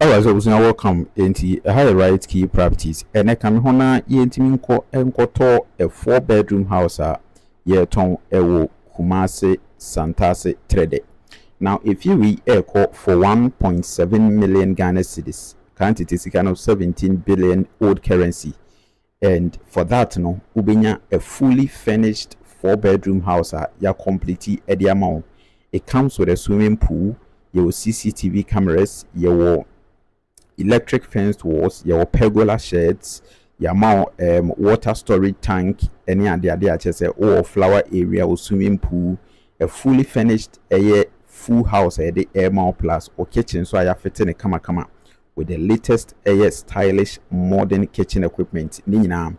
Alright, so now welcome into a high right key properties. And I come hona yentiminko enkoto a 4-bedroom house yeton ewo Kumasi Santasi trade. Now if you read echo for 1.7 million Ghana cedis, can't it is a kind of 17 billion old currency. And for that no, ubenya a fully furnished 4-bedroom house ya completely edi amount. It comes with a swimming pool, your CCTV cameras, your electric fenced walls, your pergola sheds, your water storage tank, any other or flower area or swimming pool, a fully furnished full house the air plus or kitchen, so I have fitting a kama with the latest stylish modern kitchen equipment nina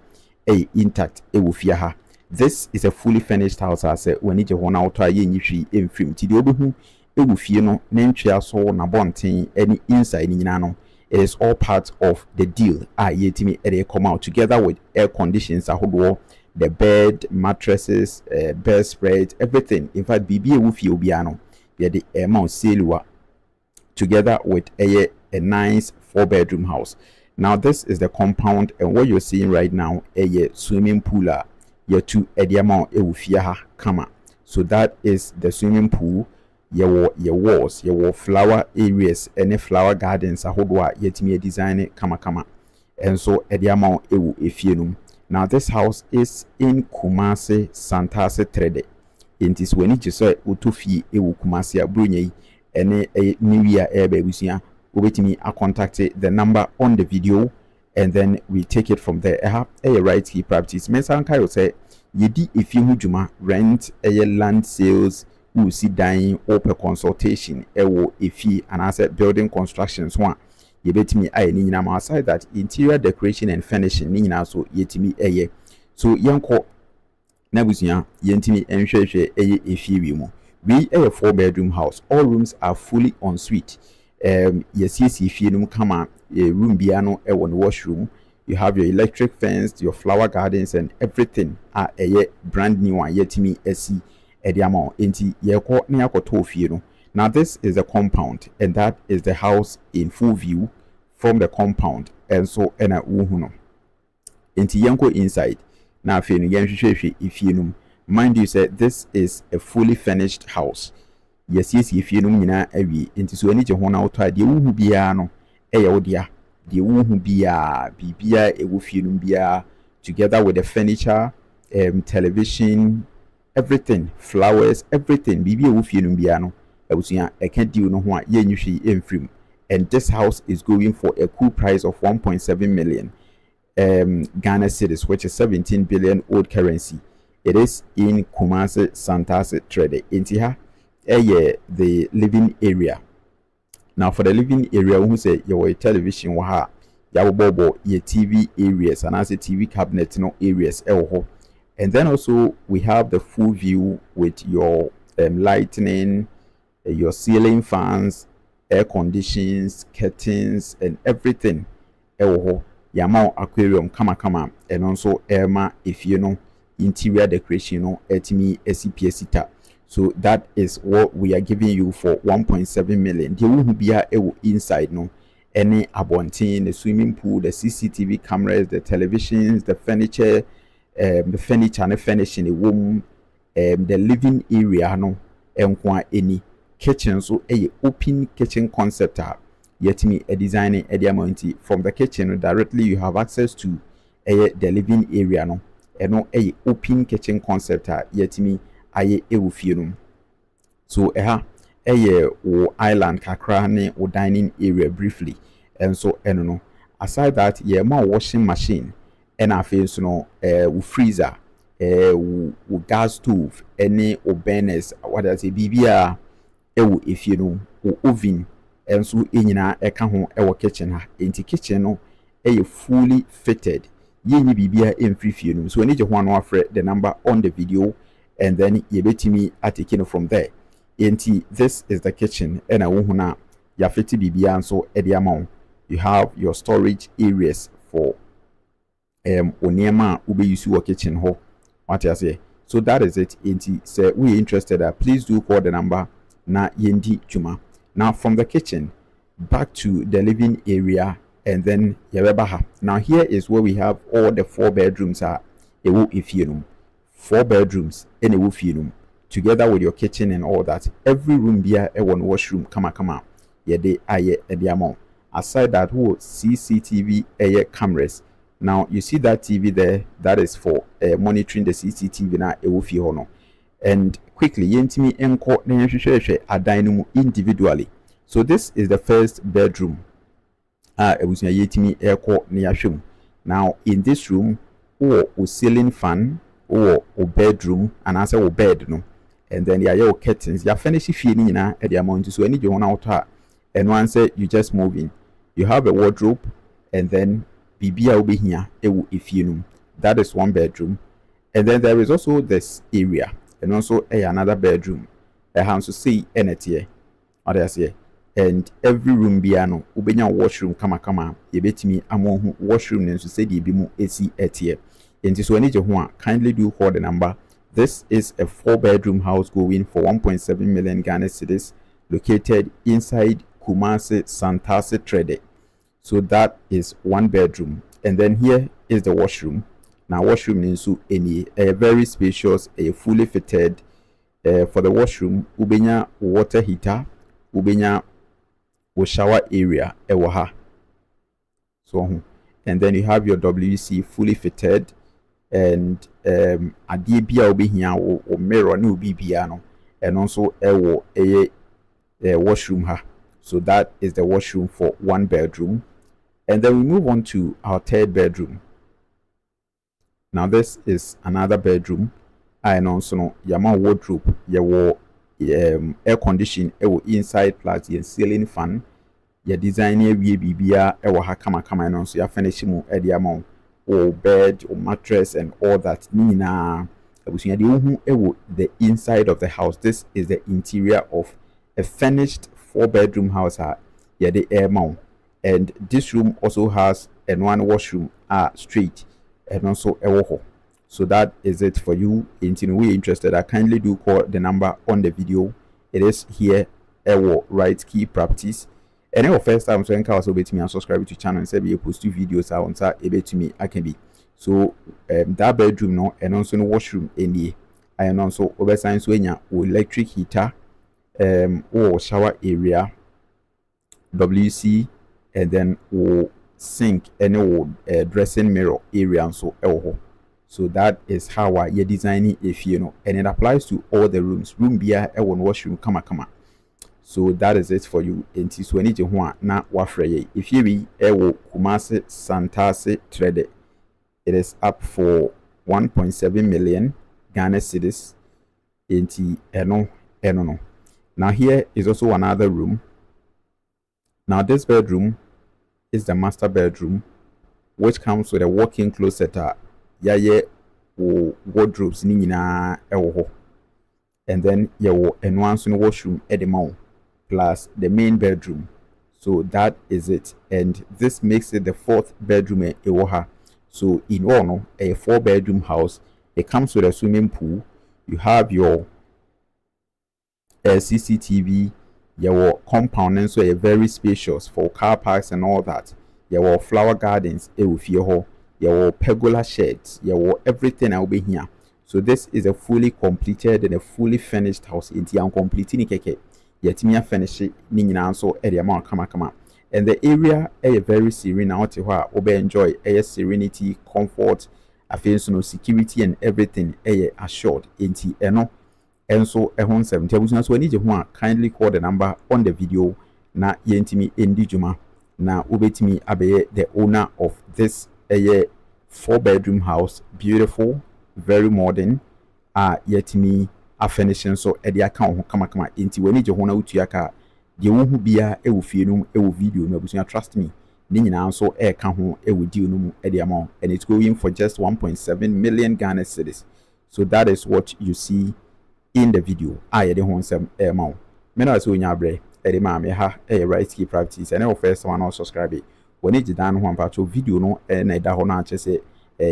intact ewufiaha. This is a fully furnished house as when it one out yenyifi emfrim ti de obehu ewufie no nentwea so na bonten any inside nina no. It is all part of the deal. Yetimi ere come out together with air conditions, the bed, mattresses, bed spread, everything. In fact, BB wufi obiano. The amount sale together with a nice 4-bedroom house. Now this is the compound, and what you're seeing right now, a swimming pool. Your two amount ewufia kama. So that is the swimming pool. Your walls, your flower areas, any flower gardens ahodwa yetimi design kama and so ediamount ewu efienum. Now this house is in Kumasi Santasi trade. It is when it is utufi ewu Kumasi abrunye any a new year busia ubetimi a contact the number on the video and then we take it from there. A right key properties. Mensan kayo say yedi efihu juma rent land sales. We see dying open consultation ewo efi and asset building constructions one ye betimi aye ni nyina aside that interior decoration and finishing ni nyina so yetimi eye so yanko na busuya yentimi enhwehwe eye efi wi mu we a 4-bedroom house. All rooms are fully en suite. Yes efi num kama room bia no ewo no washroom. You have your electric fence, your flower gardens and everything are a brand new one yetimi esi ediamo inti yeko na yakoto fie no. Now this is the compound and that is the house in full view from the compound, and so ena uhu no inti yanko inside na afi no yanhwehwehwe ifie no. Mind you, say this is a fully furnished house. Yes ifie no nyina awie inti so ani je ho na auto ade uhu bia no eye odia de uhu bia bibia ewo fie no bia together with the furniture, television, everything, flowers, everything. Bibi ewufie no bia no abusuya eka deal no ho a yenhwi emfrim. And this house is going for a cool price of 1.7 million Ghana cedis, which is 17 billion old currency. It is in Kumasi Santasi trade. Intiha the living area. Now for the living area, who say your television waha ya bobo your TV areas and as a TV cabinet no areas ewo. And then also we have the full view with your lighting, your ceiling fans, air conditions, curtains, and everything. Yamao aquarium kama and also Emma if you know interior decoration no etimi SCPSita. So that is what we are giving you for 1.7 million. The will be inside no any abontin, the swimming pool, the CCTV cameras, the televisions, the furniture. The furniture and the furnishing the room, the living area no any kitchen, so a open kitchen concept yet me a designing a diamonti from the kitchen directly you have access to the living area no and no a open kitchen concept yet me aye ewufie. So a island kakra or dining area briefly, and so no aside that more washing machine and our face no freezer gas stove any burners what I say bibia if you know oven and so nyina eka ho kitchen ha enti kitchen no fully fitted yenyi bibia emfiri fie no. So any je ho no afre the number on the video and then ye betimi atake from there. Enti this is the kitchen and wo na ya fiti bibia so ede amount. You have your storage areas for oniema ube use your kitchen ho. What I say. So that is it. Inti say we interested please do call the number na yendi juma. Now from the kitchen back to the living area, and then yɛbɛba. Now here is where we have all the 4 bedrooms a ɛwɔ efie no. 4 bedrooms ɛna ɛwɔ fie no, together with your kitchen and all that. Every room bia ɛwɔ no washroom kama yɛde ayɛ ɛde ama. Aside that, who CCTV cameras. Now you see that TV there, that is for monitoring the CCTV na ɛwɔ fie hɔ no. And quickly yɛntimi ɛnkɔ na yɛhwehwɛhwɛ adan no mu individually. So this is the first bedroom. Ebusua yɛtimi ɛkɔ na yɛahwɛ mu. Now in this room, o ceiling fan, o bedroom, and answer o bed no. And then yɛayɛ curtains. You finish fie ni nyinaa ɛde ama nti so any gye ho na wotɔ a and one say you just move in. You have a wardrobe, and then bibia will be here. That is 1 bedroom, and then there is also this area, and also another bedroom. A house to see energy, or there's here, and every room biano ubenya washroom kama yebetimi among washroom and to say the bimu AC etie. And this one kindly do call the number. This is a 4-bedroom house going for 1.7 million Ghana cedis, located inside Kumasi Santasi Trade. So that is 1 bedroom, and then here is the washroom. Now washroom is a very spacious, a fully fitted. For the washroom, ubenya water heater, ubenya shower area ewaha. So and then you have your WC fully fitted, and adie bia obi hia o mirror no obi bia no, and also ewo a washroom ha. So that is the washroom for 1 bedroom. And then we move on to our 3rd bedroom. Now this is another bedroom. And also no yama wardrobe, yawo air condition inside plus your ceiling fan. Your design we bibia ewo ha kama and also ya finish mu e de amount or bed or mattress and all that. Nina abusunya de ohu ewo the inside of the house. This is the interior of a furnished 4-bedroom house the air mount. And this room also has a 1 washroom straight, and also a wall. So that is it for you. If you're interested, I kindly do call the number on the video. It is here, right key properties. And our first time so enka also bet me and subscribe to channel and say we post 2 videos on sa to me I can be. So that bedroom no, and also no washroom any. And also over science when electric heater, or shower area, WC, and then sink and dressing mirror area and so that is how you're designing if you know, and it applies to all the rooms. Room beer one washroom kama. So that is it for you. And this when it na wafreye. If you be Kumasi Santasi Trade, it is up for 1.7 million Ghana cedis. No. Now here is also another room. Now this bedroom is the master bedroom, which comes with a walk-in closet. Wardrobes ni nyinaa ɛwɔ hɔ, and then yɛwɔ ɛno nso no washroom ɛde plus the main bedroom. So that is it, and this makes it the 4th bedroom ɛwɔ ha. So in all no, a 4-bedroom house. It comes with a swimming pool. You have your CCTV. Your compound and so very spacious for car parks and all that. Your flower gardens your pergola sheds, your everything will be here. So this is a fully completed and a fully finished house. It's completing keke. Yet me finish it nina so area kama. And the area is very serene out here. Obe enjoy serenity, comfort, affairs no security and everything assured. Inti eno. And so a home 70. So I need you kindly call the number on the video. Na yentimi indijuma. Na ubetimi abe the owner of this 4-bedroom house. Beautiful, very modern. Yetimi a finishing so edi account kama. Inti we need you hona utuyaka. The one who be a film video no trust me. Nina so ka ho deal no edi amount, and it's going for just 1.7 million Ghana cedis. So that is what you see in the video. I the home some amount. Me no so nya bre e ma me ha right key practice and first one also subscribe it. When it dan ho ampa video no na da ho na che say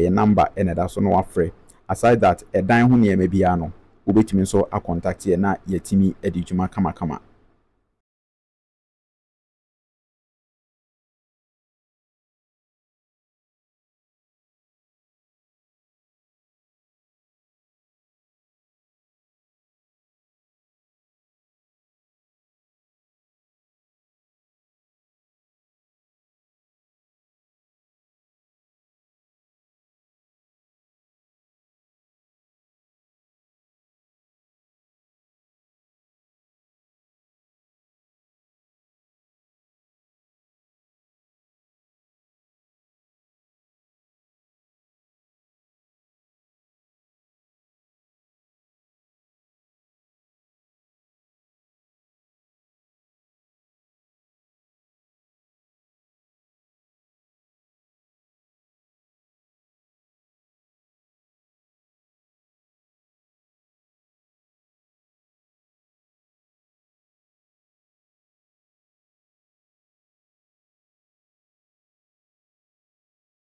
number and da so no afre. Aside that dan ho ne me bia no obetimi so a contact ye na yetimi edi dwuma kama.